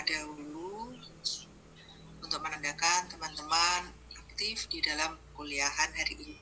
dahulu untuk menandakan teman-teman aktif di dalam kuliahan hari ini.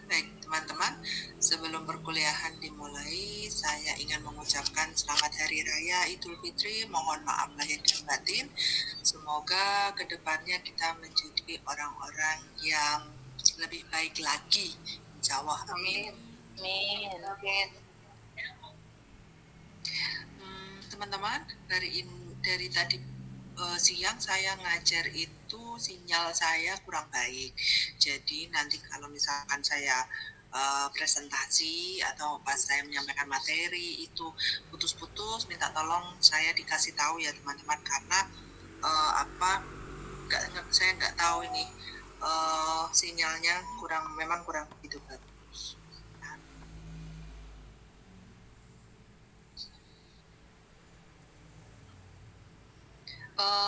Baik teman-teman, sebelum perkuliahan dimulai, saya ingin mengucapkan selamat Hari Raya Idul Fitri. Mohon maaf lahir dan batin. Semoga kedepannya kita menjadi orang-orang yang lebih baik lagi. Insya Allah, amin. Amin. Teman-teman, dari tadi siang saya ngajar itu sinyal saya kurang baik. Jadi nanti kalau misalkan saya presentasi atau pas saya menyampaikan materi itu putus-putus, minta tolong saya dikasih tahu ya teman-teman, karena saya nggak tahu ini sinyalnya memang kurang begitu bagus.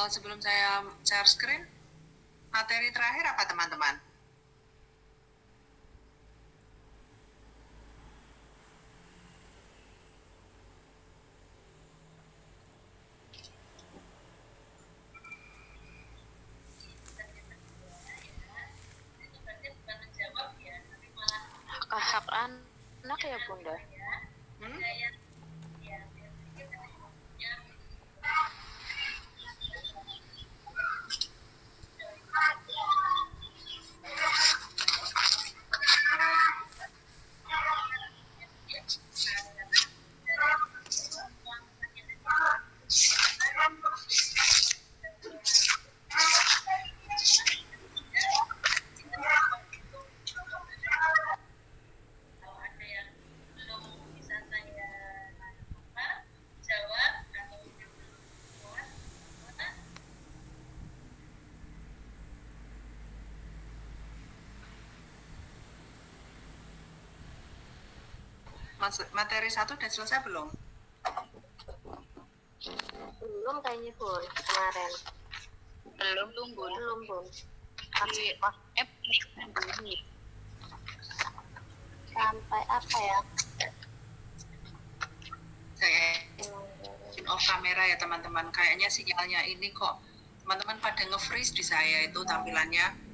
Sebelum saya share screen, materi terakhir apa teman-teman? Hak anak ya Bunda? Materi 1 udah selesai belum? Belum kayaknya Bun, kemarin. Belum Bun. Sampai apa ya? Saya off kamera ya teman-teman. Kayaknya sinyalnya ini kok teman-teman pada nge-freeze di saya itu tampilannya.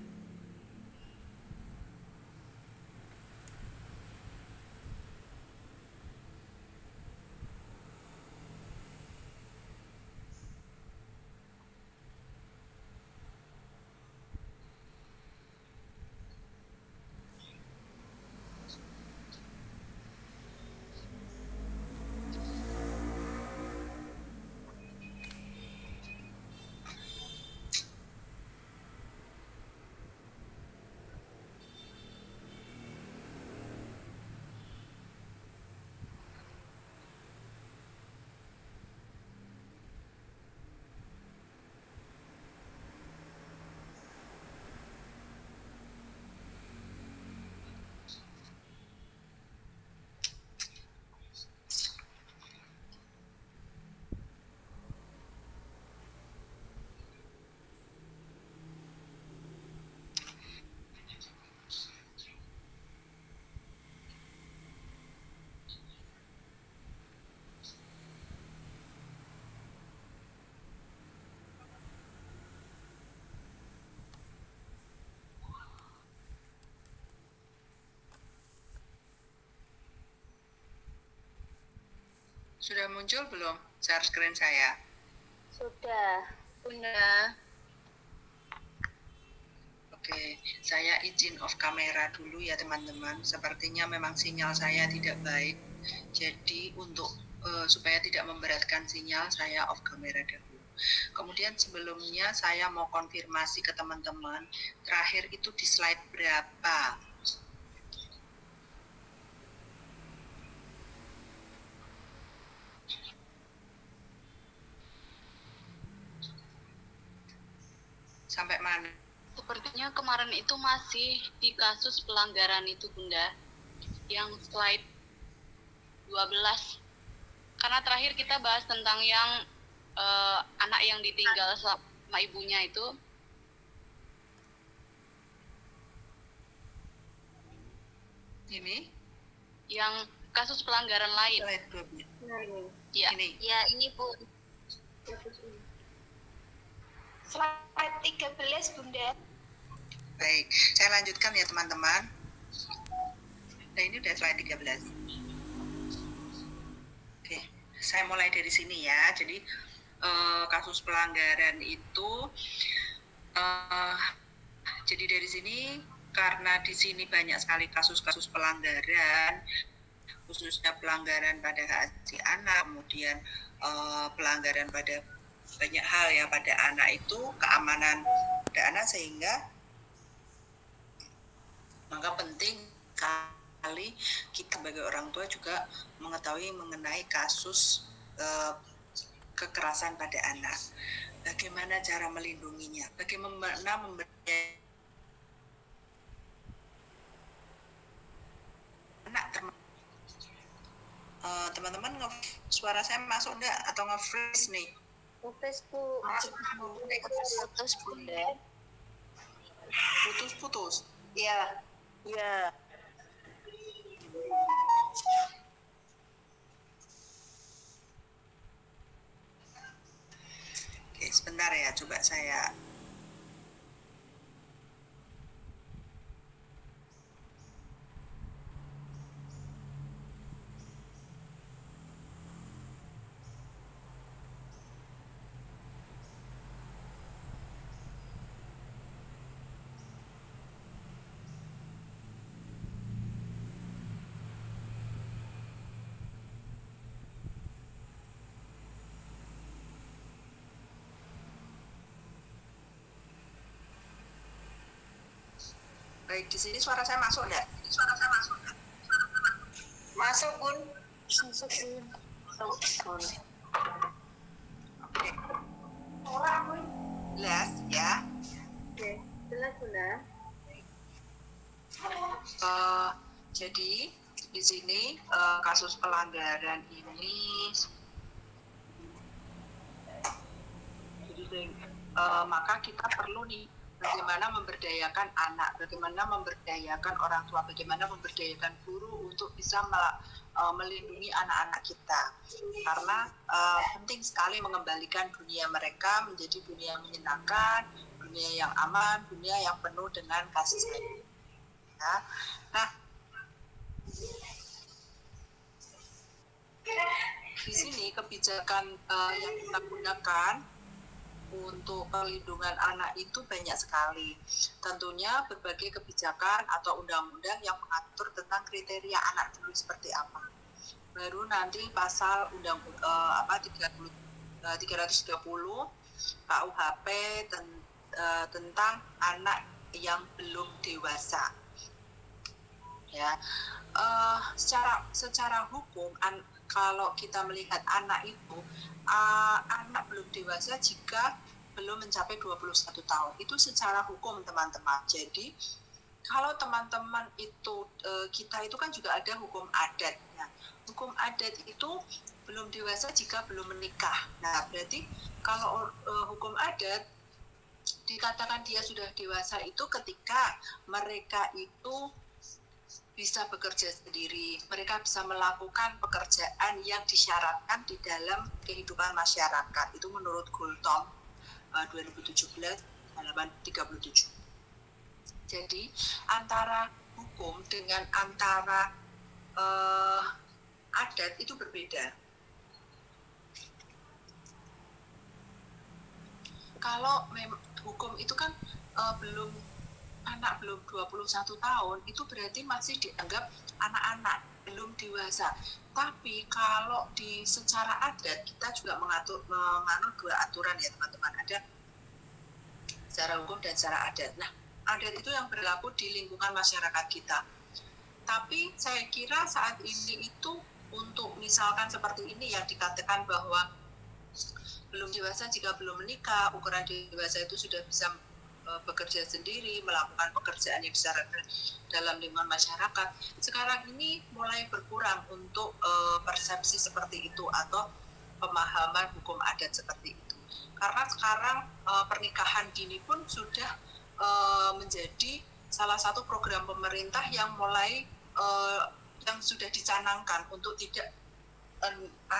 Sudah muncul belum share screen saya? Sudah. Oke, saya izin off kamera dulu ya teman-teman. Sepertinya memang sinyal saya tidak baik. Jadi untuk supaya tidak memberatkan sinyal, saya off kamera dulu. Kemudian sebelumnya saya mau konfirmasi ke teman-teman, terakhir itu di slide berapa? Sampai mana? Sepertinya kemarin itu masih di kasus pelanggaran itu Bunda, yang slide 12. Karena terakhir kita bahas tentang yang anak yang ditinggal sama ibunya itu. Ini? Yang kasus pelanggaran lain. Slide 12. Ya. Ini Bu. Slide 13 Bunda. Baik, saya lanjutkan ya teman-teman. Nah ini udah slide 13. Oke, saya mulai dari sini ya. Jadi kasus pelanggaran itu, jadi dari sini karena di sini banyak sekali kasus-kasus pelanggaran, khususnya pelanggaran pada hak asasi anak, kemudian pelanggaran pada banyak hal ya pada anak itu, keamanan pada anak, sehingga maka penting kali kita sebagai orang tua juga mengetahui mengenai kasus kekerasan pada anak. Bagaimana cara melindunginya? Bagaimana memberi anak teman-teman suara saya masuk enggak atau nge-freeze nih? Putus Bu. Putus Bunda. Putus-putus. Iya. Iya. Oke, sebentar ya, coba saya. Baik, di sini suara saya masuk enggak? Masuk Bun. Oke. Jelas ya. Oke, jelas Bunda. Jadi di sini kasus pelanggaran ini, jadi maka kita perlu nih bagaimana memberdayakan anak, bagaimana memberdayakan orang tua, bagaimana memberdayakan guru untuk bisa melindungi anak-anak kita. Karena penting sekali mengembalikan dunia mereka menjadi dunia yang menyenangkan, dunia yang aman, dunia yang penuh dengan kasih sayang. Ya. Nah, di sini kebijakan yang kita gunakan untuk perlindungan anak itu banyak sekali. Tentunya berbagai kebijakan atau undang-undang yang mengatur tentang kriteria anak dulu seperti apa. Baru nanti pasal undang-undang 330 KUHP tentang anak yang belum dewasa. Ya, secara hukum kalau kita melihat anak itu anak belum dewasa jika belum mencapai 21 tahun. Itu secara hukum teman-teman. Jadi kalau teman-teman itu kita itu kan juga ada hukum adat. Nah, hukum adat itu belum dewasa jika belum menikah. Nah, berarti kalau hukum adat dikatakan dia sudah dewasa itu ketika mereka itu bisa bekerja sendiri, mereka bisa melakukan pekerjaan yang disyaratkan di dalam kehidupan masyarakat. Itu menurut Gultom 2017 halaman 37. Jadi antara hukum dengan antara adat itu berbeda. Kalau hukum itu kan anak belum 21 tahun, itu berarti masih dianggap anak-anak, belum dewasa. Tapi kalau secara adat, kita juga menganut dua aturan ya teman-teman. Ada secara hukum dan secara adat. Nah, adat itu yang berlaku di lingkungan masyarakat kita. Tapi saya kira saat ini itu untuk misalkan seperti ini yang dikatakan bahwa belum dewasa jika belum menikah, ukuran dewasa itu sudah bisa bekerja sendiri, melakukan pekerjaan yang disarankan dalam lingkungan masyarakat, sekarang ini mulai berkurang untuk persepsi seperti itu atau pemahaman hukum adat seperti itu. Karena sekarang pernikahan dini pun sudah menjadi salah satu program pemerintah yang mulai yang sudah dicanangkan untuk tidak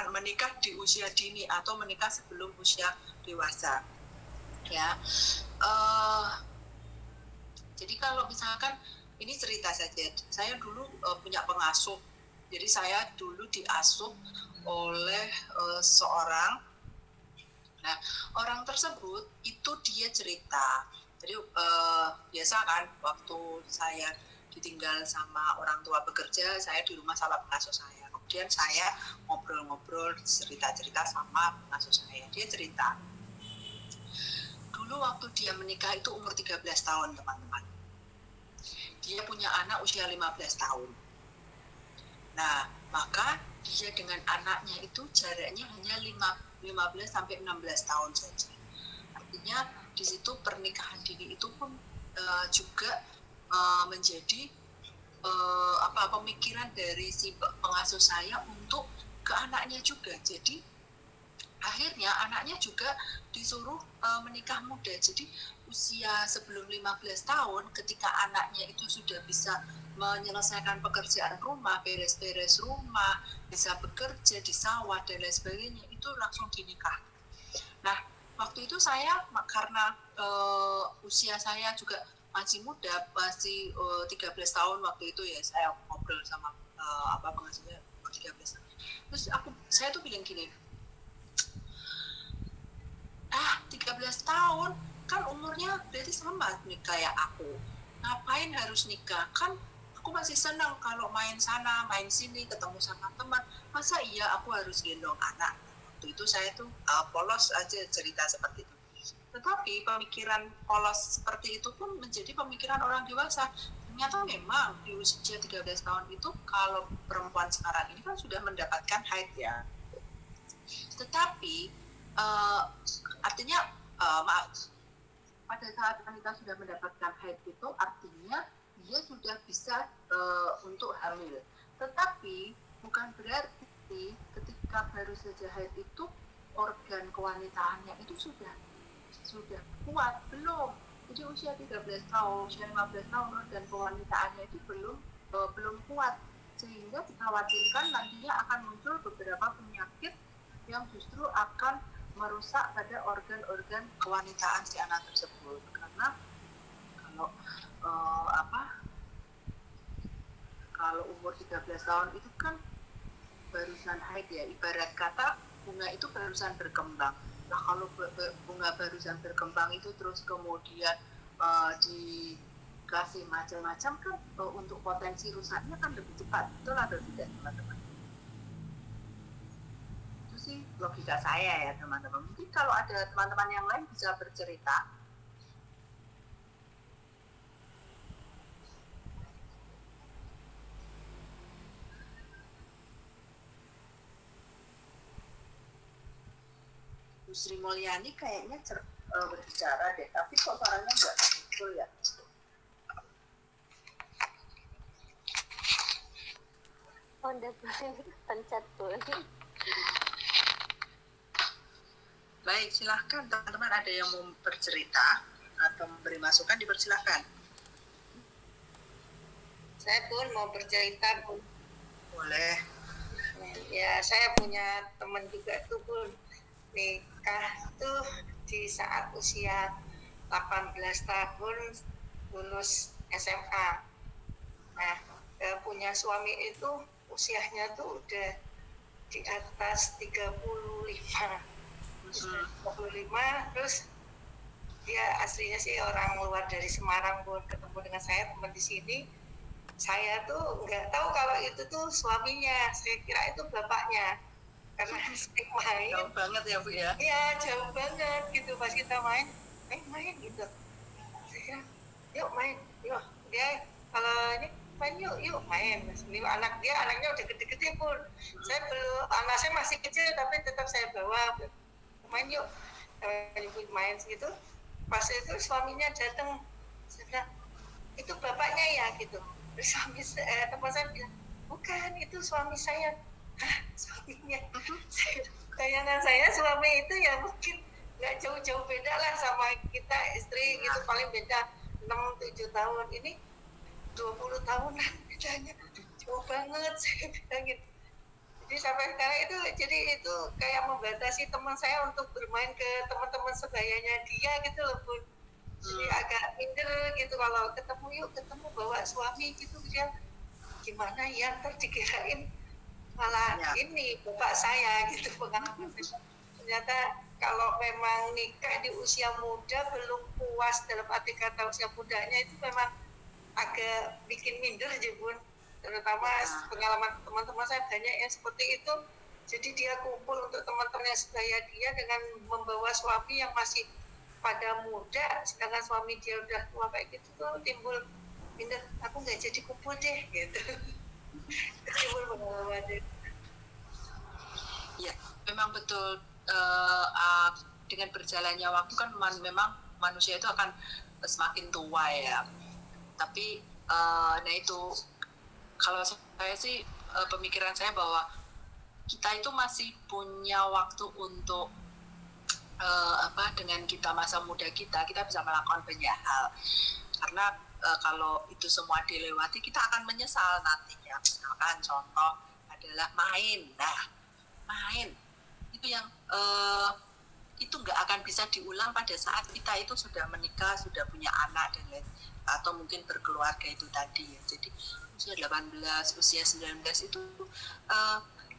menikah di usia dini atau menikah sebelum usia dewasa. Ya, jadi kalau misalkan ini cerita saja, saya dulu punya pengasuh, jadi saya dulu diasuh oleh seorang. Nah, orang tersebut itu dia cerita, jadi biasa kan waktu saya ditinggal sama orang tua bekerja, saya di rumah sama pengasuh saya. Kemudian saya ngobrol-ngobrol, cerita-cerita sama pengasuh saya. Dia cerita, dulu waktu dia menikah itu umur 13 tahun, teman-teman. Dia punya anak usia 15 tahun. Nah, maka dia dengan anaknya itu jaraknya hanya 15 sampai 16 tahun saja. Artinya di situ pernikahan dini itu pun juga menjadi pemikiran dari si pengasuh saya untuk ke anaknya juga. Jadi akhirnya anaknya juga disuruh menikah muda. Jadi usia sebelum 15 tahun ketika anaknya itu sudah bisa menyelesaikan pekerjaan rumah, beres-beres rumah, bisa bekerja di sawah dan lain sebagainya, itu langsung dinikah. Nah, waktu itu saya karena usia saya juga masih muda, masih 13 tahun waktu itu ya, saya ngobrol sama pengasuhnya 13 tahun. Terus saya tuh bilang gini, 13 tahun kan umurnya berarti sama nih kayak aku, ngapain harus nikah? Kan aku masih senang kalau main sana main sini, ketemu sama teman, masa iya aku harus gendong anak? Waktu itu saya tuh polos aja cerita seperti itu. Tetapi pemikiran polos seperti itu pun menjadi pemikiran orang dewasa. Ternyata memang di usia 13 tahun itu kalau perempuan sekarang ini kan sudah mendapatkan haid ya. Tetapi artinya pada saat wanita sudah mendapatkan haid itu artinya dia sudah bisa untuk hamil. Tetapi bukan berarti ketika baru saja haid itu organ kewanitaannya itu sudah kuat, belum. Jadi usia 13 tahun, usia 15 tahun organ kewanitaannya itu belum kuat, sehingga dikhawatirkan nantinya akan muncul beberapa penyakit yang justru akan merusak pada organ-organ kewanitaan si anak tersebut. Karena kalau umur 13 tahun itu kan barusan haid ya, ibarat kata bunga itu barusan berkembang. Nah, kalau bunga barusan berkembang itu terus kemudian dikasih macam-macam kan untuk potensi rusaknya kan lebih cepat. Betul atau tidak, teman-teman? Itu sih logika saya ya, teman-teman. Mungkin kalau ada teman-teman yang lain bisa bercerita. Bu Sri Mulyani kayaknya berbicara deh, tapi kok suaranya nggak betul ya? Oh, udah pencet pun. Baik, silahkan teman-teman, ada yang mau bercerita atau memberi masukan, dipersilahkan. Saya pun mau bercerita, Bun. Boleh. Ya, saya punya teman juga tuh, Bun. Nikah tuh di saat usia 18 tahun lulus SMA. Nah, punya suami itu usianya tuh udah di atas 35. 35, terus dia aslinya sih orang luar dari Semarang, Bun. Ketemu dengan saya, teman di sini. Saya tuh nggak tahu kalau itu tuh suaminya, saya kira itu bapaknya. Karena sering main. Jauh banget ya, Bu ya? Iya, jauh banget gitu. Pas kita main gitu. Saya, yuk main, yuk. Dia kalau ini main yuk main. Ini anaknya udah gede-gede Pun. Saya belum, anak saya masih kecil tapi tetap saya bawa main yuk. Main gitu. pas itu suaminya datang, saya bilang itu bapaknya ya gitu. Terus teman saya bilang bukan, itu suami saya. Hah, suaminya? Bayangan saya suami itu ya mungkin nggak jauh-jauh beda lah sama kita istri gitu, paling beda 6-7 tahun. Ini 20 tahunan bedanya, jauh banget saya bilang gitu. Jadi sampai sekarang itu kayak membatasi teman saya untuk bermain ke teman-teman sebayanya dia gitu loh Bun. Jadi agak minder gitu kalau ketemu bawa suami gitu, dia gimana ya, ntar dikirain malah ini bapak saya gitu pengalaman. Ternyata kalau memang nikah di usia muda belum puas, dalam arti kata usia mudanya itu memang agak bikin minder aja Bun. Terutama pengalaman teman-teman saya banyak yang seperti itu. Jadi dia kumpul untuk teman-teman yang sebaya dia dengan membawa suami yang masih pada muda, sedangkan suami dia udah tua kayak gitu tuh timbul minder, aku nggak jadi kumpul deh gitu. Timbul pengalaman. Ya, memang betul. Dengan berjalannya waktu kan memang manusia itu akan semakin tua ya. Tapi nah itu kalau saya sih pemikiran saya bahwa kita itu masih punya waktu untuk dengan kita masa muda kita bisa melakukan banyak hal. Karena kalau itu semua dilewati kita akan menyesal nantinya. Misalkan contoh adalah main. Nah, main itu yang itu nggak akan bisa diulang pada saat kita itu sudah menikah, sudah punya anak dan lain, atau mungkin berkeluarga itu tadi ya. Jadi usia 18, usia 19 itu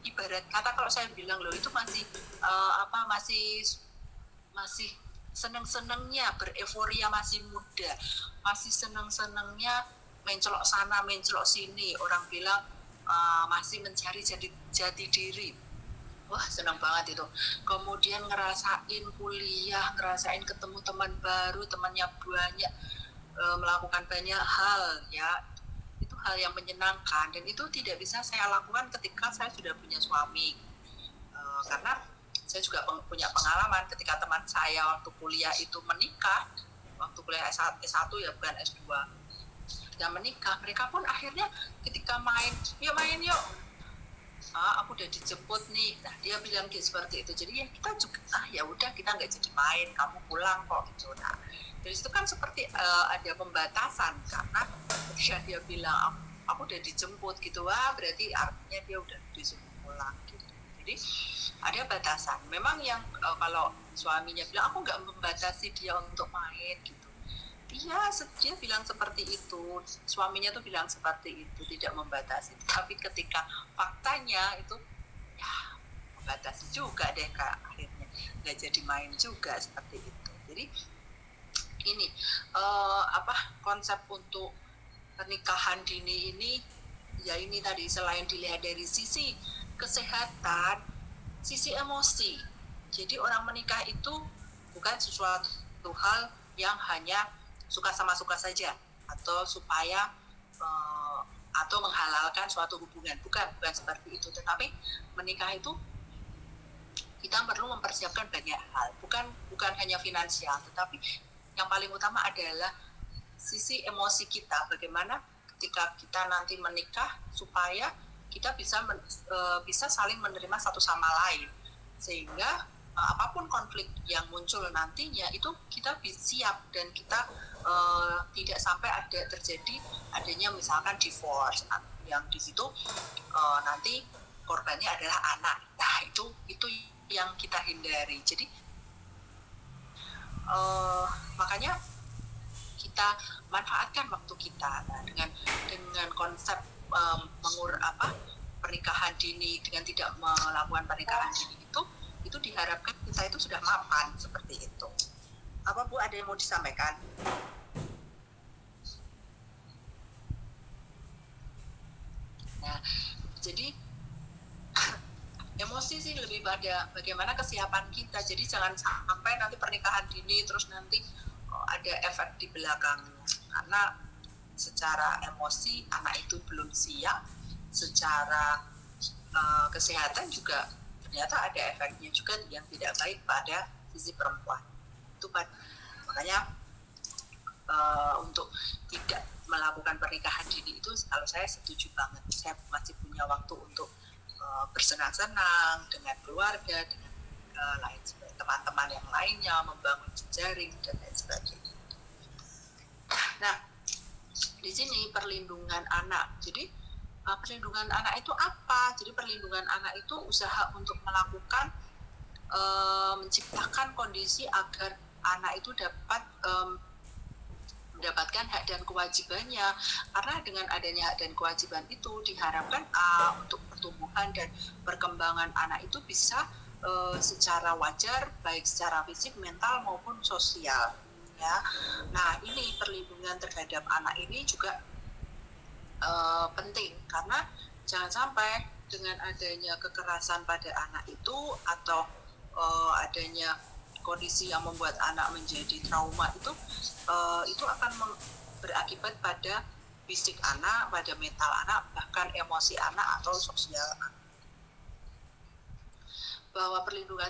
ibarat kata kalau saya bilang loh itu masih masih seneng-senengnya bereforia, masih muda, masih seneng-senengnya mencelok sana mencelok sini, orang bilang masih mencari jati diri. Wah, senang banget itu. Kemudian ngerasain kuliah, ngerasain ketemu teman baru, temannya banyak, melakukan banyak hal ya. Itu hal yang menyenangkan dan itu tidak bisa saya lakukan ketika saya sudah punya suami. Karena saya juga punya pengalaman ketika teman saya waktu kuliah itu menikah, waktu kuliah S1 ya, bukan S2. Yang menikah, mereka pun akhirnya ketika main yuk. Aku udah dijemput nih, nah dia bilang gitu seperti itu. Jadi ya kita juga ya udah, kita nggak jadi main, kamu pulang kok gitu. Nah dari situ kan seperti ada pembatasan, karena ketika dia bilang aku udah dijemput gitu, berarti artinya dia udah disuruh pulang gitu. Jadi ada batasan. Memang yang kalau suaminya bilang aku nggak membatasi dia untuk main gitu, iya, dia bilang seperti itu, suaminya tuh bilang seperti itu, tidak membatasi. Tapi ketika faktanya itu, ya membatasi juga deh Kak, akhirnya nggak jadi main juga seperti itu. Jadi ini konsep untuk pernikahan dini ini, ya ini tadi selain dilihat dari sisi kesehatan, sisi emosi. Jadi orang menikah itu bukan sesuatu hal yang hanya suka sama suka saja atau supaya atau menghalalkan suatu hubungan, bukan seperti itu. Tetapi menikah itu kita perlu mempersiapkan banyak hal, bukan hanya finansial, tetapi yang paling utama adalah sisi emosi kita. Bagaimana ketika kita nanti menikah supaya kita bisa saling menerima satu sama lain, sehingga apapun konflik yang muncul nantinya itu kita bisa siap dan kita tidak sampai adanya misalkan divorce yang di situ nanti korbannya adalah anak. Nah itu yang kita hindari. Jadi makanya kita manfaatkan waktu kita dengan konsep pernikahan dini, dengan tidak melakukan pernikahan dini itu diharapkan kita itu sudah mapan seperti itu. Apa Bu, ada yang mau disampaikan? Nah, jadi emosi sih lebih pada bagaimana kesiapan kita. Jadi jangan sampai nanti pernikahan dini terus nanti ada efek di belakang, karena secara emosi anak itu belum siap, secara kesehatan juga ternyata ada efeknya juga yang tidak baik pada sisi perempuan. Itu Makanya untuk tidak melakukan pernikahan dini itu kalau saya setuju banget. Saya masih punya waktu untuk bersenang-senang dengan keluarga, dengan teman-teman yang lainnya, membangun jejaring dan lain sebagainya. Nah, di sini perlindungan anak. Jadi perlindungan anak itu apa? Jadi perlindungan anak itu usaha untuk melakukan menciptakan kondisi agar anak itu dapat mendapatkan hak dan kewajibannya, karena dengan adanya hak dan kewajiban itu diharapkan untuk pertumbuhan dan perkembangan anak itu bisa secara wajar, baik secara fisik, mental maupun sosial, ya. Nah, ini perlindungan terhadap anak ini juga penting, karena jangan sampai dengan adanya kekerasan pada anak itu atau adanya kondisi yang membuat anak menjadi trauma itu akan berakibat pada fisik anak, pada mental anak, bahkan emosi anak atau sosial anak. Bahwa perlindungan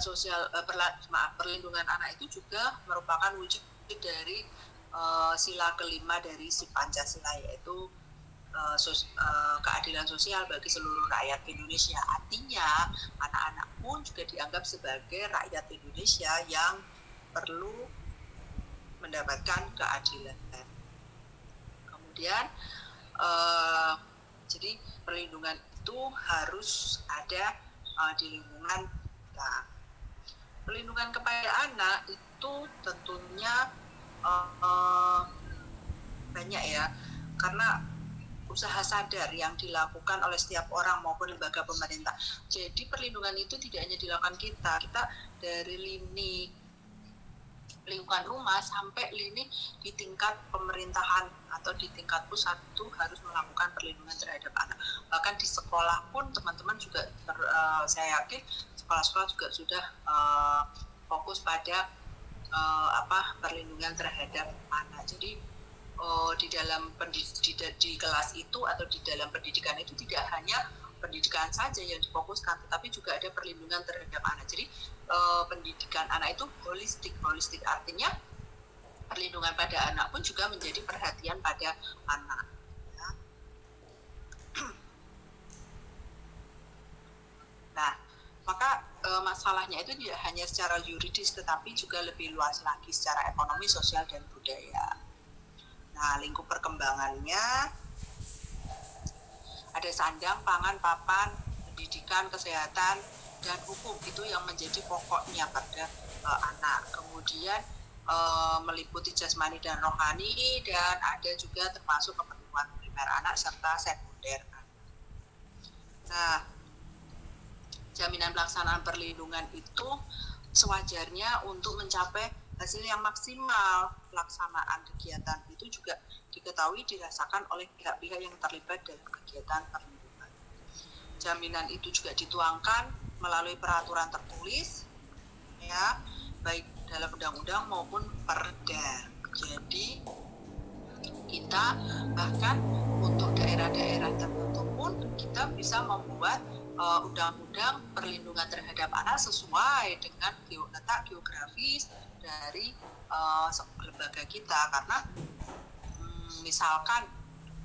perlindungan anak itu juga merupakan wujud dari sila kelima dari si Pancasila, yaitu keadilan sosial bagi seluruh rakyat Indonesia. Artinya anak-anak pun juga dianggap sebagai rakyat Indonesia yang perlu mendapatkan keadilan. Kemudian jadi perlindungan itu harus ada di lingkungan kita. Perlindungan kepada anak itu tentunya banyak ya, karena usaha sadar yang dilakukan oleh setiap orang maupun lembaga pemerintah. Jadi perlindungan itu tidak hanya dilakukan kita dari lini lingkungan rumah sampai lini di tingkat pemerintahan atau di tingkat pusat itu harus melakukan perlindungan terhadap anak. Bahkan di sekolah pun teman-teman juga saya yakin sekolah-sekolah juga sudah fokus pada perlindungan terhadap anak. Jadi di dalam di kelas itu atau di dalam pendidikan itu tidak hanya pendidikan saja yang difokuskan, tetapi juga ada perlindungan terhadap anak. Jadi pendidikan anak itu holistik artinya perlindungan pada anak pun juga menjadi perhatian pada anak. Ya. Nah, maka masalahnya itu tidak hanya secara yuridis, tetapi juga lebih luas lagi secara ekonomi, sosial, dan budaya. Nah, lingkup perkembangannya ada sandang, pangan, papan, pendidikan, kesehatan, dan hukum. Itu yang menjadi pokoknya pada anak. Kemudian meliputi jasmani dan rohani, dan ada juga termasuk keperluan primer anak serta sekunder. Nah, jaminan pelaksanaan perlindungan itu sewajarnya untuk mencapai hasil yang maksimal. Pelaksanaan kegiatan itu juga diketahui dirasakan oleh pihak-pihak yang terlibat dalam kegiatan perlindungan. Jaminan itu juga dituangkan melalui peraturan tertulis, ya, baik dalam undang-undang maupun perda. Jadi kita bahkan untuk daerah-daerah tertentu pun kita bisa membuat undang-undang perlindungan terhadap anak sesuai dengan letak geografis dari lembaga kita, karena misalkan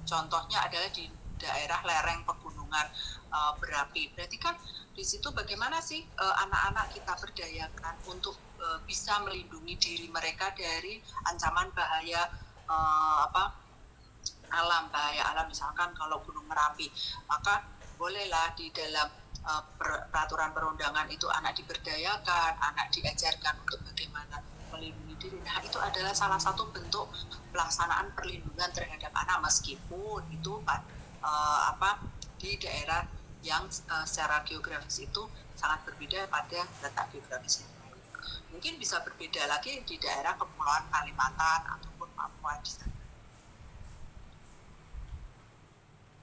contohnya adalah di daerah lereng pegunungan berapi, berarti kan di situ bagaimana sih anak-anak kita berdayakan untuk bisa melindungi diri mereka dari ancaman bahaya bahaya alam, misalkan kalau Gunung Merapi, maka bolehlah di dalam peraturan perundangan itu anak diberdayakan, anak diajarkan untuk bagaimana melindungi diri. Nah, itu adalah salah satu bentuk pelaksanaan perlindungan terhadap anak, meskipun itu di daerah yang secara geografis itu sangat berbeda pada letak geografis yang lain. Mungkin bisa berbeda lagi di daerah Kepulauan Kalimantan ataupun Papua di sana.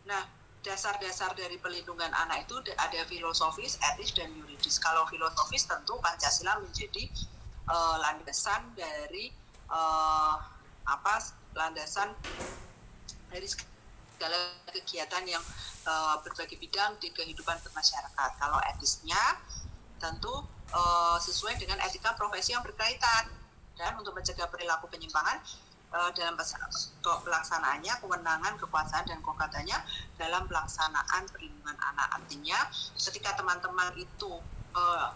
Nah, dasar-dasar dari perlindungan anak itu ada filosofis, etis, dan yuridis. Kalau filosofis tentu Pancasila menjadi landasan dari landasan dari segala kegiatan yang berbagai bidang di kehidupan bermasyarakat. Kalau etisnya tentu sesuai dengan etika profesi yang berkaitan Dan untuk mencegah perilaku penyimpangan dalam pelaksanaannya, kewenangan, kekuasaan, dan kokatannya dalam pelaksanaan perlindungan anak. Artinya ketika teman-teman itu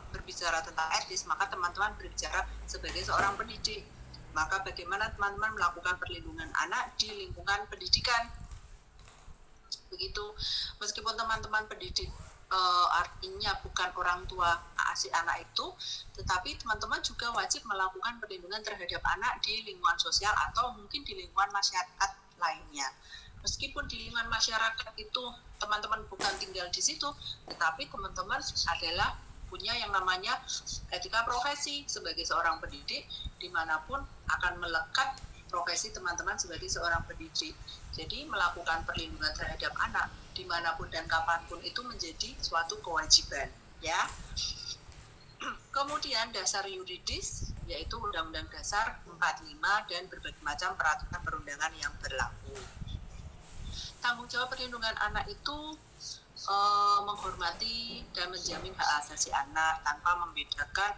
berbicara tentang etis, maka teman-teman berbicara sebagai seorang pendidik. Maka bagaimana teman-teman melakukan perlindungan anak di lingkungan pendidikan. Begitu, meskipun teman-teman pendidik artinya bukan orang tua si anak itu, tetapi teman-teman juga wajib melakukan perlindungan terhadap anak di lingkungan sosial atau mungkin di lingkungan masyarakat lainnya. Meskipun di lingkungan masyarakat itu teman-teman bukan tinggal di situ, tetapi teman-teman adalah punya yang namanya etika profesi sebagai seorang pendidik, dimanapun akan melekat profesi teman-teman sebagai seorang pendidik. Jadi melakukan perlindungan terhadap anak dimanapun dan kapanpun itu menjadi suatu kewajiban, ya. Kemudian dasar yuridis yaitu Undang-Undang Dasar 45 dan berbagai macam peraturan perundangan yang berlaku. Tanggung jawab perlindungan anak itu menghormati dan menjamin hak asasi anak tanpa membedakan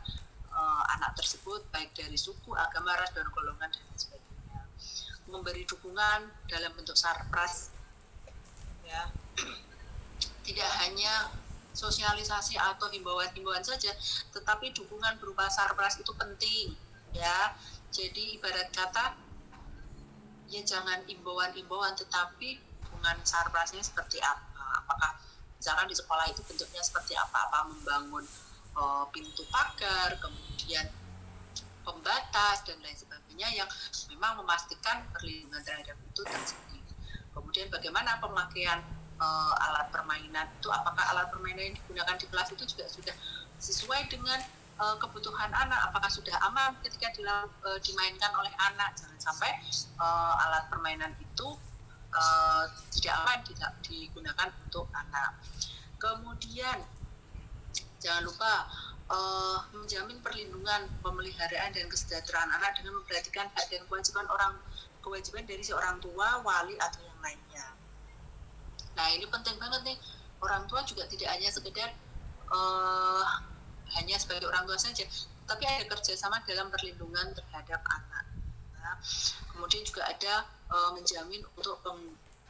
anak tersebut baik dari suku, agama, ras, dan golongan dan sebagainya. Memberi dukungan dalam bentuk sarpras, ya. Tidak hanya sosialisasi atau himbauan-himbauan saja, tetapi dukungan berupa sarpras itu penting, ya. Jadi ibarat kata, ya jangan himbauan-himbauan, tetapi dukungan sarprasnya seperti apa? Apakah misalkan di sekolah itu bentuknya seperti apa membangun pintu pagar, kemudian pembatas dan lain sebagainya yang memang memastikan perlindungan terhadap itu terjadi. Kemudian bagaimana pemakaian alat permainan itu, apakah alat permainan yang digunakan di kelas itu juga sudah sesuai dengan kebutuhan anak, apakah sudah aman ketika dimainkan oleh anak. Jangan sampai alat permainan itu tidak aman digunakan untuk anak. Kemudian jangan lupa menjamin perlindungan, pemeliharaan dan kesejahteraan anak dengan memperhatikan hak dan kewajiban dari seorang tua, wali atau yang lainnya. Nah, ini penting banget nih. Orang tua juga tidak hanya sekedar hanya sebagai orang tua saja, tapi ada kerjasama dalam perlindungan terhadap anak. Nah, kemudian juga ada menjamin untuk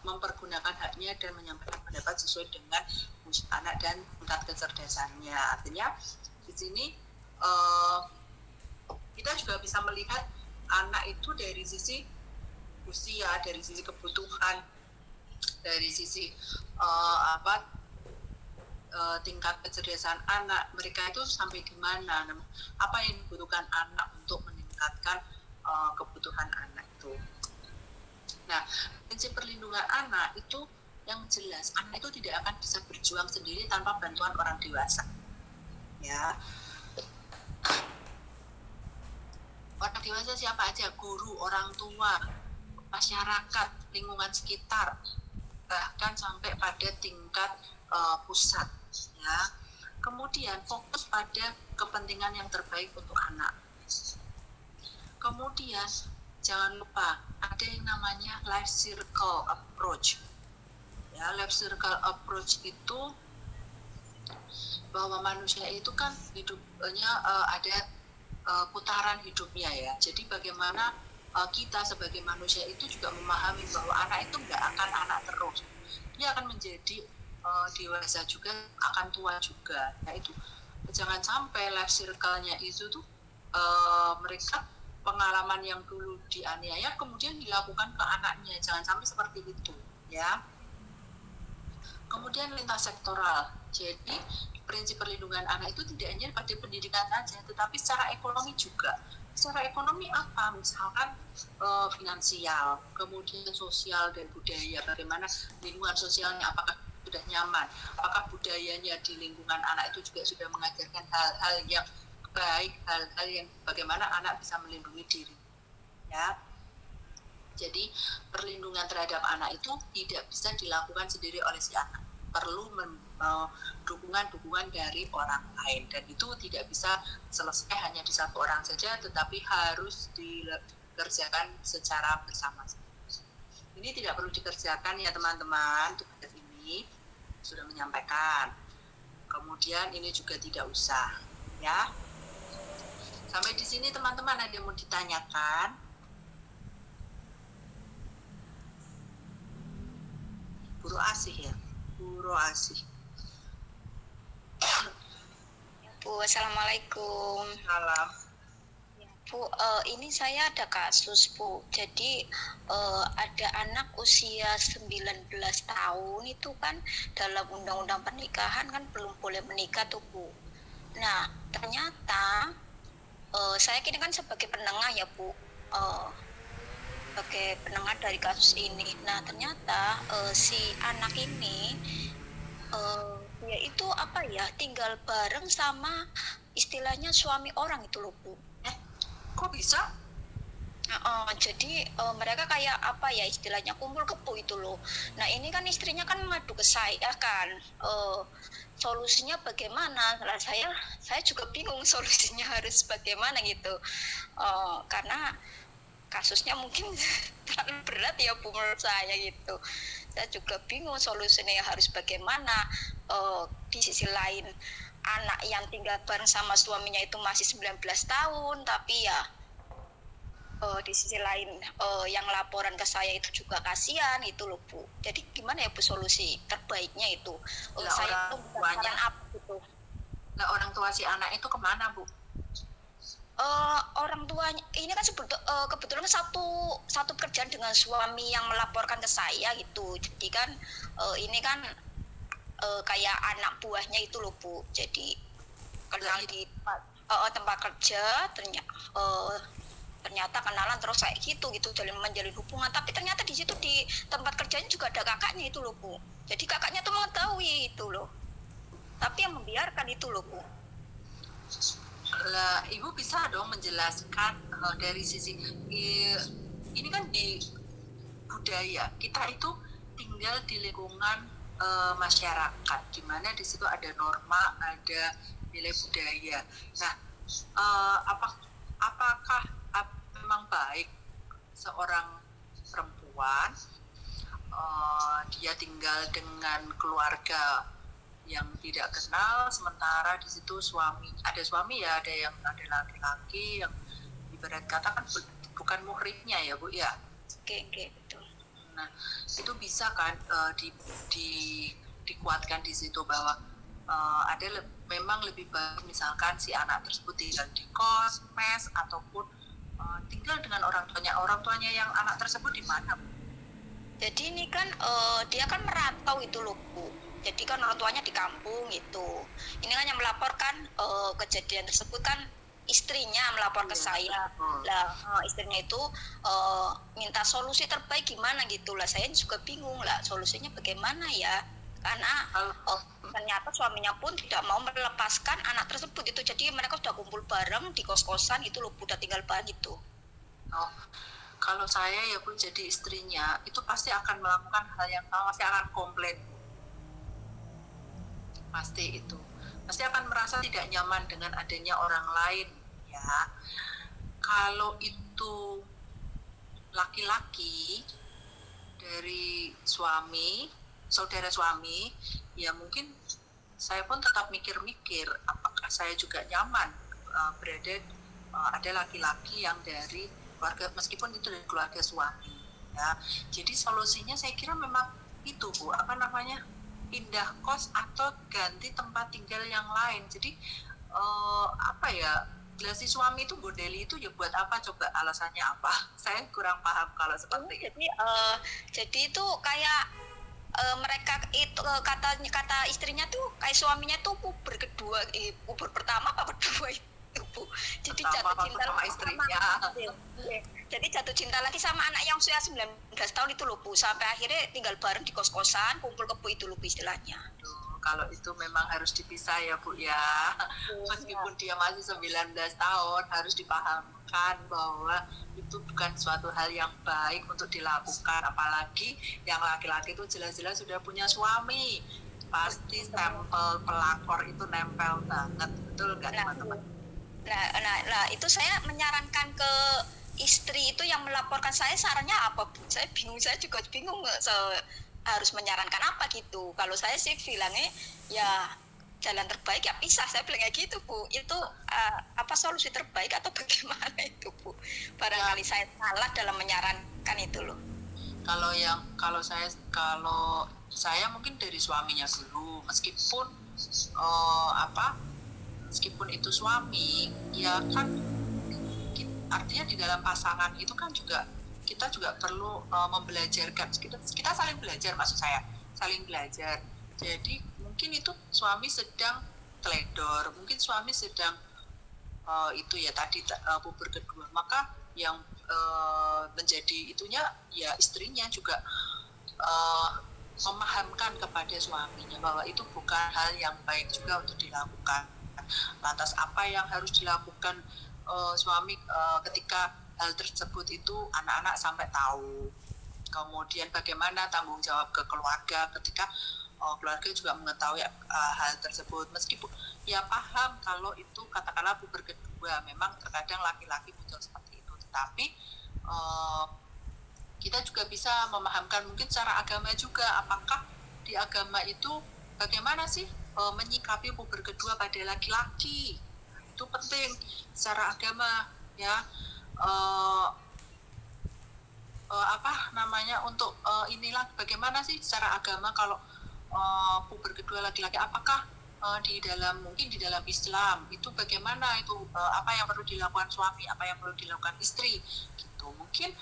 mempergunakan haknya dan menyampaikan pendapat sesuai dengan usia anak dan tingkat kecerdasannya. Artinya di sini kita juga bisa melihat anak itu dari sisi usia, dari sisi kebutuhan, dari sisi tingkat kecerdasan anak mereka itu sampai di mana, apa yang dibutuhkan anak untuk meningkatkan kebutuhan anak itu. Nah, prinsip perlindungan anak itu yang jelas, anak itu tidak akan bisa berjuang sendiri tanpa bantuan orang dewasa, ya. Orang dewasa siapa aja? Guru, orang tua, masyarakat, lingkungan sekitar, bahkan sampai pada tingkat pusat, ya. Kemudian fokus pada kepentingan yang terbaik untuk anak. Kemudian jangan lupa ada yang namanya life circle approach. Ya, life circle approach itu bahwa manusia itu kan hidupnya ada putaran hidupnya, ya. Jadi bagaimana kita sebagai manusia itu juga memahami bahwa anak itu nggak akan anak terus. Dia akan menjadi dewasa juga, akan tua juga. Nah, itu jangan sampai life circle-nya itu tuh mereka pengalaman yang dulu dianiaya kemudian dilakukan ke anaknya. Jangan sampai seperti itu, ya. Kemudian lintas sektoral. Jadi prinsip perlindungan anak itu tidak hanya pada pendidikan saja, tetapi secara ekonomi juga. Secara ekonomi apa? Misalkan finansial, kemudian sosial dan budaya. Bagaimana lingkungan sosialnya, apakah sudah nyaman? Apakah budayanya di lingkungan anak itu juga sudah mengajarkan hal-hal yang baik, hal-hal yang bagaimana anak bisa melindungi diri, ya. Jadi perlindungan terhadap anak itu tidak bisa dilakukan sendiri oleh si anak, perlu dukungan dari orang lain, dan itu tidak bisa selesai hanya di satu orang saja, tetapi harus dikerjakan secara bersama-sama. Ini tidak perlu dikerjakan, ya teman-teman, tugas ini sudah menyampaikan. Kemudian ini juga tidak usah, ya. Sampai di sini teman-teman ada yang mau ditanyakan? Buru Asih ya, Buru Asih. Bu, assalamualaikum. Salam. Bu, ini saya ada kasus, Bu. Jadi ada anak usia 19 tahun itu kan dalam undang-undang pernikahan kan belum boleh menikah tuh, Bu. Nah, ternyata saya kini kan sebagai penengah ya, Bu. Sebagai penengah dari kasus ini. Nah, ternyata si anak ini dia itu apa ya, tinggal bareng sama istilahnya suami orang itu loh, Bu. Kok bisa? Jadi mereka kayak apa ya istilahnya kumpul kebo itu loh. Nah ini kan istrinya kan mengadu ke saya kan, solusinya bagaimana? Nah, saya juga bingung solusinya harus bagaimana gitu, karena kasusnya mungkin terlalu berat ya Bu menurut saya gitu. Saya juga bingung solusinya harus bagaimana. Di sisi lain anak yang tinggal bareng sama suaminya itu masih 19 tahun, tapi ya di sisi lain yang laporan ke saya itu juga kasihan itu loh Bu. Jadi gimana ya Bu solusi terbaiknya itu? Saya tuh bukan apa gitu. Nah, orang tua si anak itu kemana Bu? Orang tuanya ini kan kebetulan satu pekerjaan dengan suami yang melaporkan ke saya gitu. Jadi kan ini kan kayak anak buahnya itu loh Bu. Jadi kenal di tempat kerja, ternyata kenalan terus kayak gitu menjalin hubungan. Tapi ternyata di situ di tempat kerjanya juga ada kakaknya itu loh Bu. Jadi kakaknya tuh mengetahui itu loh. Tapi yang membiarkan itu loh Bu. Lah, Ibu bisa dong menjelaskan dari sisi ini kan di budaya kita itu tinggal di lingkungan masyarakat, di mana di situ ada norma, ada nilai budaya. Nah, apakah memang baik seorang perempuan dia tinggal dengan keluarga yang tidak kenal, sementara di situ ada suami ya, ada laki-laki yang ibarat kata kan bukan muhrimnya ya Bu ya. Oke, betul. Nah, itu bisa kan dikuatkan di situ bahwa memang lebih baik misalkan si anak tersebut tinggal di kos, mes, ataupun tinggal dengan orang tuanya yang anak tersebut di mana Bu? Jadi ini kan dia kan merantau itu loh Bu. Jadi kan orang tuanya di kampung gitu. Ini kan yang melaporkan kejadian tersebut kan istrinya melapor ke saya. Lah istrinya itu minta solusi terbaik gimana gitu lah. Saya juga bingung lah solusinya bagaimana ya. Karena ternyata suaminya pun tidak mau melepaskan anak tersebut itu. Jadi mereka sudah kumpul bareng di kos-kosan itu loh, udah tinggal bareng gitu. Oh, kalau saya ya Bu jadi istrinya itu pasti akan melakukan hal yang sama, pasti akan komplain. Pasti akan merasa tidak nyaman dengan adanya orang lain ya. Kalau itu laki-laki dari saudara suami ya, mungkin saya pun tetap mikir-mikir apakah saya juga nyaman berada ada laki-laki yang dari keluarga, meskipun itu dari keluarga suami ya. Jadi solusinya saya kira memang itu Bu, pindah kos atau ganti tempat tinggal yang lain. Jadi si suami itu godeli itu ya buat apa coba, alasannya apa? Saya kurang paham kalau seperti itu. Jadi itu kayak mereka itu kata istrinya tuh kayak suaminya tuh puber pertama apa kedua itu Bu. Jadi jatuh cinta sama istrinya. Jadi jatuh cinta lagi sama anak yang usia 19 tahun itu loh Bu. Sampai akhirnya tinggal bareng di kos-kosan, kumpul kebo itu loh Bu istilahnya. Kalau itu memang harus dipisah ya Bu ya. Meskipun dia masih 19 tahun, harus dipahamkan bahwa itu bukan suatu hal yang baik untuk dilakukan. Apalagi yang laki-laki itu jelas-jelas sudah punya suami. Pasti stempel pelakor itu nempel banget. Betul nggak teman-teman? Nah, itu saya menyarankan ke istri itu yang melaporkan saya, sarannya apa Bu? Saya juga bingung harus menyarankan apa gitu. Kalau saya sih bilangnya ya jalan terbaik ya pisah, saya bilang kayak gitu Bu. Itu apa solusi terbaik atau bagaimana itu Bu? Barangkali saya salah dalam menyarankan itu loh. Kalau saya mungkin dari suaminya dulu, meskipun meskipun itu suami, ya kan artinya di dalam pasangan itu kan juga kita juga perlu membelajarkan, kita saling belajar, maksud saya saling belajar. Jadi mungkin itu suami sedang teledor, mungkin suami sedang itu ya tadi puber kedua, maka yang menjadi itunya ya istrinya juga memahamkan kepada suaminya bahwa itu bukan hal yang baik juga untuk dilakukan. Lantas apa yang harus dilakukan suami ketika hal tersebut itu anak-anak sampai tahu. Kemudian bagaimana tanggung jawab ke keluarga ketika keluarga juga mengetahui hal tersebut, meskipun ya paham kalau itu katakanlah puber kedua, memang terkadang laki-laki muncul seperti itu, tetapi kita juga bisa memahamkan mungkin secara agama juga, apakah di agama itu bagaimana sih menyikapi puber kedua pada laki-laki, itu penting secara agama ya. Untuk inilah bagaimana sih secara agama kalau puber kedua laki-laki, apakah mungkin di dalam Islam itu bagaimana itu apa yang perlu dilakukan suami, apa yang perlu dilakukan istri gitu. Mungkin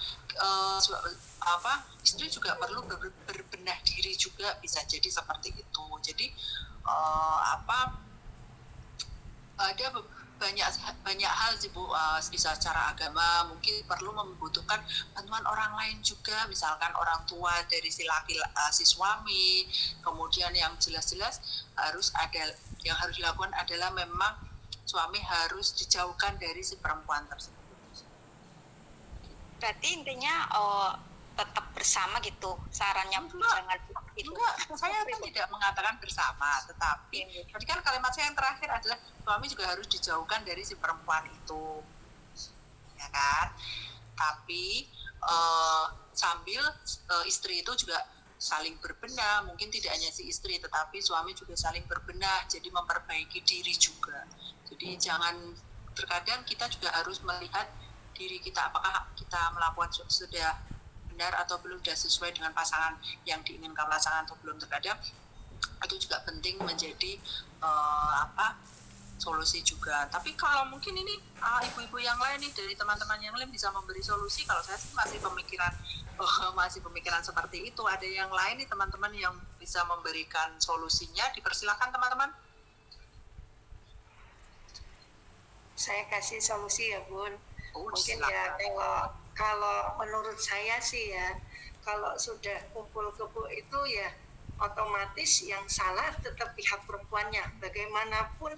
istri juga perlu berbenah diri juga, bisa jadi seperti itu. Jadi ada banyak hal sih Bu, bisa secara agama mungkin perlu membutuhkan bantuan orang lain juga, misalkan orang tua dari si suami. Kemudian yang jelas-jelas yang harus dilakukan adalah memang suami harus dijauhkan dari si perempuan tersebut. Berarti intinya tetap bersama gitu sarannya Bu, jangan itu. Enggak, saya kan tidak mengatakan bersama, tetapi tadi kan kalimat saya yang terakhir adalah suami juga harus dijauhkan dari si perempuan itu, ya kan? Tapi sambil istri itu juga saling berbenah, mungkin tidak hanya si istri, tetapi suami juga saling berbenah, jadi memperbaiki diri juga. Jadi terkadang kita juga harus melihat diri kita, apakah kita melakukan sudah benar atau belum, sudah sesuai dengan pasangan yang diinginkan pasangan atau belum. Terkadang itu juga penting menjadi solusi juga. Tapi kalau mungkin ini ibu-ibu yang lain nih, dari teman-teman yang lain bisa memberi solusi. Kalau saya sih masih pemikiran seperti itu. Ada yang lain nih teman-teman yang bisa memberikan solusinya, dipersilakan teman-teman. Saya kasih solusi ya Bun. Mungkin silakan. Ya kalau menurut saya sih ya, kalau sudah kumpul kebo itu ya otomatis yang salah tetap pihak perempuannya. Bagaimanapun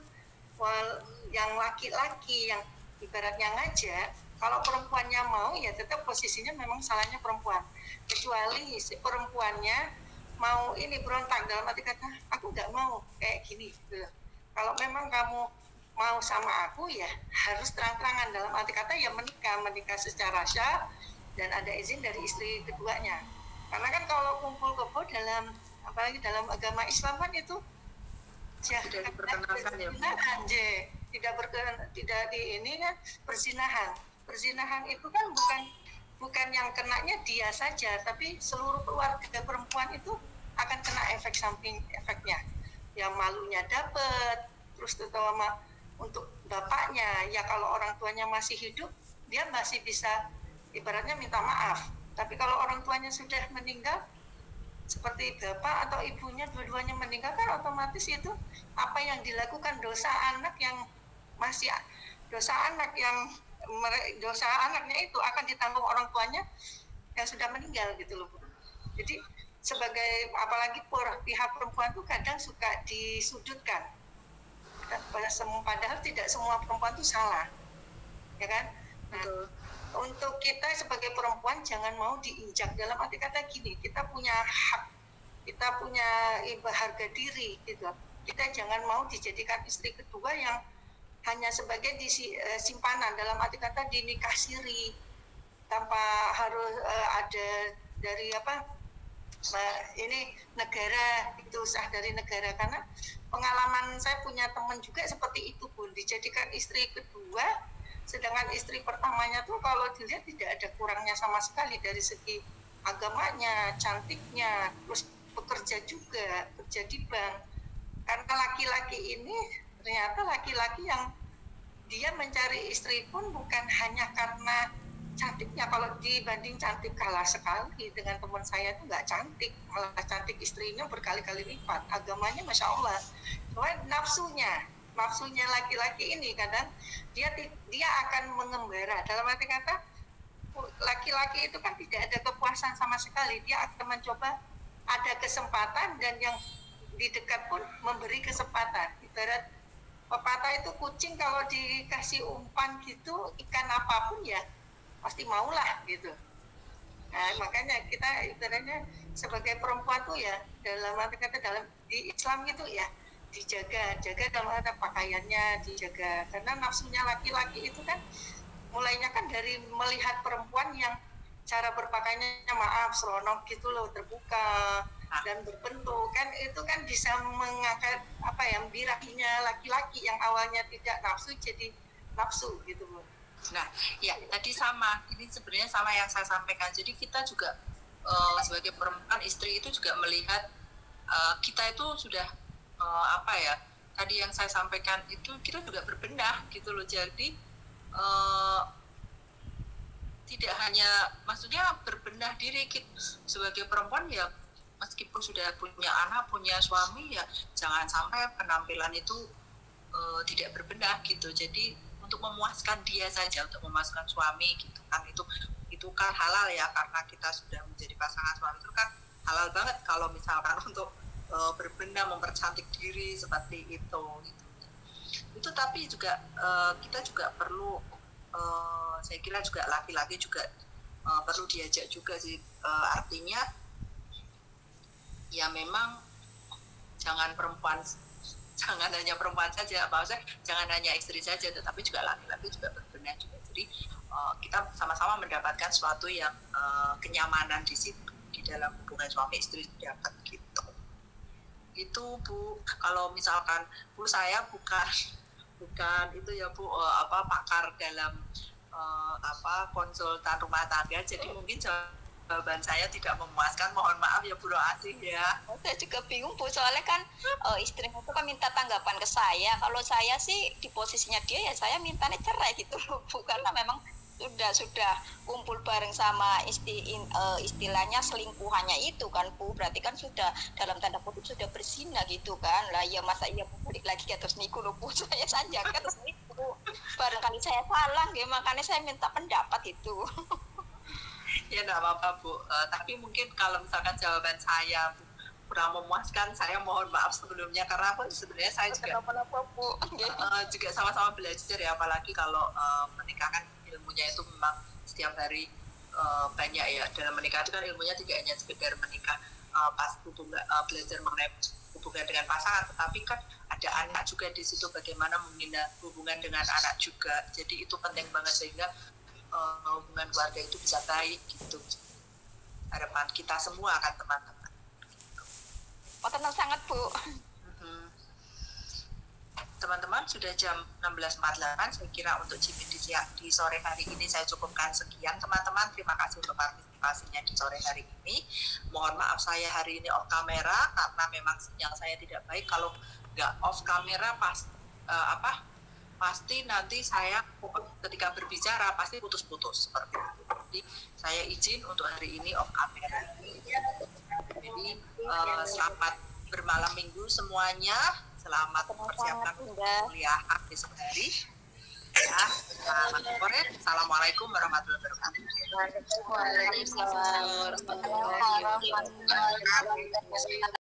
yang laki-laki yang ibaratnya ngajak, kalau perempuannya mau ya tetap posisinya memang salahnya perempuan. Kecuali si perempuannya mau ini berontak dalam arti kata aku nggak mau kayak gini gitu. Kalau memang kamu mau sama aku ya harus terang-terangan, dalam arti kata ya menikah secara syah dan ada izin dari istri keduanya. Karena kan kalau kumpul kebo apalagi dalam agama Islam kan itu tidak diperkenalkan ya. Tidak di ini kan perzinahan. Perzinahan itu kan bukan yang kenanya dia saja, tapi seluruh keluarga perempuan itu akan kena efek samping efeknya. Yang malunya dapat, terus terutama untuk bapaknya ya, kalau orang tuanya masih hidup dia masih bisa ibaratnya minta maaf, tapi kalau orang tuanya sudah meninggal seperti bapak atau ibunya dua-duanya meninggal kan otomatis itu apa yang dilakukan dosa anaknya itu akan ditanggung orang tuanya yang sudah meninggal gitu loh. Jadi sebagai apalagi pihak perempuan tuh kadang suka disudutkan. Padahal tidak semua perempuan itu salah, ya kan? Nah, untuk kita sebagai perempuan jangan mau diinjak, dalam arti kata gini, kita punya hak, kita punya harga diri gitu. Kita jangan mau dijadikan istri kedua yang hanya sebagai simpanan, dalam arti kata dinikah siri tanpa harus ada dari ini negara, itu sah dari negara. Karena pengalaman saya punya teman juga seperti itu, Bun, dijadikan istri kedua, sedangkan istri pertamanya tuh kalau dilihat tidak ada kurangnya sama sekali dari segi agamanya, cantiknya, terus bekerja juga, kerja di bank. Karena laki-laki ini ternyata laki-laki yang dia mencari istri pun bukan hanya karena cantiknya. Kalau dibanding cantik kalah sekali dengan teman saya itu nggak cantik, malah cantik istrinya berkali-kali lipat, agamanya Masya Allah. Cuma nafsunya laki-laki ini kadang dia akan mengembara, dalam arti kata laki-laki itu kan tidak ada kepuasan sama sekali, dia akan mencoba ada kesempatan, dan yang di dekat pun memberi kesempatan. Ibarat pepatah itu, kucing kalau dikasih umpan gitu, ikan apapun ya pasti maulah gitu. Nah, makanya kita ibaratnya sebagai perempuan tuh ya, dalam arti kata dalam di Islam itu ya jaga dalam arti pakaiannya dijaga, karena nafsunya laki-laki itu kan mulainya kan dari melihat perempuan yang cara berpakaiannya maaf seronok gitu loh, terbuka dan berbentuk, kan itu kan bisa mengangkat apa ya, birahinya laki-laki yang awalnya tidak nafsu jadi nafsu gitu loh. Nah, ya tadi sama, ini sebenarnya sama yang saya sampaikan. Jadi kita juga sebagai perempuan, istri itu juga melihat kita itu sudah apa ya, tadi yang saya sampaikan itu kita juga berbenah gitu loh. Jadi tidak hanya, maksudnya berbenah diri kita sebagai perempuan ya, meskipun sudah punya anak, punya suami ya, jangan sampai penampilan itu tidak berbenah gitu. Jadi untuk memuaskan dia saja, untuk memuaskan suami gitu kan, itu kan halal ya, karena kita sudah menjadi pasangan suami itu kan halal banget kalau misalkan untuk berbenah, mempercantik diri seperti itu gitu. Itu tapi juga kita juga perlu, saya kira juga laki-laki juga perlu diajak juga sih, artinya ya memang jangan hanya perempuan saja, maksudnya jangan hanya istri saja, tetapi juga laki-laki juga berbenah juga. Jadi kita sama-sama mendapatkan sesuatu yang kenyamanan di situ, di dalam hubungan suami istri dapat gitu. Itu Bu, kalau misalkan Bu, saya bukan itu ya Bu, pakar dalam konsultan rumah tangga, jadi mungkin jawaban saya tidak memuaskan, mohon maaf ya Bu Roasih ya. Saya juga bingung Bu, soalnya kan istrinya itu kan minta tanggapan ke saya. Kalau saya sih di posisinya dia ya saya mintanya cerai gitu loh Bu, karena memang sudah kumpul bareng sama istilahnya selingkuhannya itu kan Bu, berarti kan sudah dalam tanda kutip sudah berzina gitu kan. Lah ya masa iya balik lagi ke terus niku loh Bu, saya sanjakan terus niku. Barangkali saya salah ya, makanya saya minta pendapat itu. Ya enggak apa-apa Bu, tapi mungkin kalau misalkan jawaban saya kurang memuaskan, saya mohon maaf sebelumnya, karena aku sebenarnya saya juga juga sama-sama belajar ya, apalagi kalau menikah kan ilmunya itu memang setiap hari banyak ya. Dalam menikah itu kan ilmunya tidak hanya sekedar menikah, pas belajar mengenai hubungan dengan pasangan, tetapi kan ada anak juga di situ, bagaimana membina hubungan dengan anak juga. Jadi itu penting banget, sehingga hubungan keluarga itu bisa baik gitu. Harapan kita semua akan teman-teman. Oh, tenang sangat Bu. Teman-teman, sudah jam 16.48, saya kira untuk Jimin di sore hari ini saya cukupkan sekian. Teman-teman, terima kasih untuk partisipasinya di sore hari ini. Mohon maaf saya hari ini off kamera karena memang sinyal saya tidak baik. Kalau nggak off kamera pasti nanti saya ketika berbicara pasti putus-putus seperti itu. Jadi saya izin untuk hari ini off kamera. Jadi selamat bermalam minggu semuanya. Selamat mempersiapkan kuliah esok hari. Ya, selamat sore. Assalamualaikum warahmatullahi wabarakatuh. Waalaikumsalam warahmatullahi wabarakatuh.